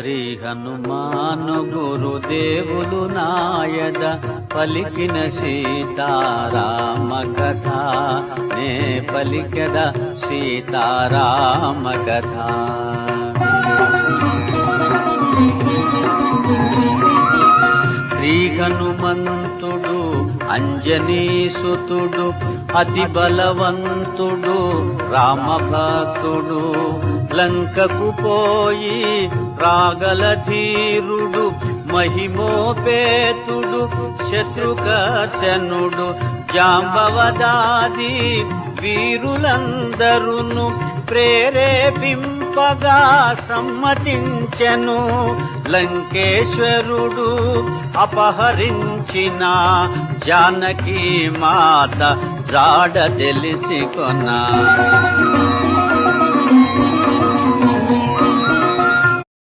శ్రీ హనుమాను గురుదేవులు నాయద పలికిన సీతారామ కథ నే పలికెద సీతారామ కథ. శ్రీ హనుమంతుడు అంజనీసుతుడు అతి బలవంతుడు రామభక్తుడు లంకకు పోయి రాగల ధీరుడు మహిమోపేతుడు శత్రుకర్షణుడు జాంబవదాది వీరులందరును ప్రేరేపింపగా సమ్మతించెను. లంకేశ్వరుడు అపహరించిన జానకీ మాత జాడ తెలిసి కొన్నా.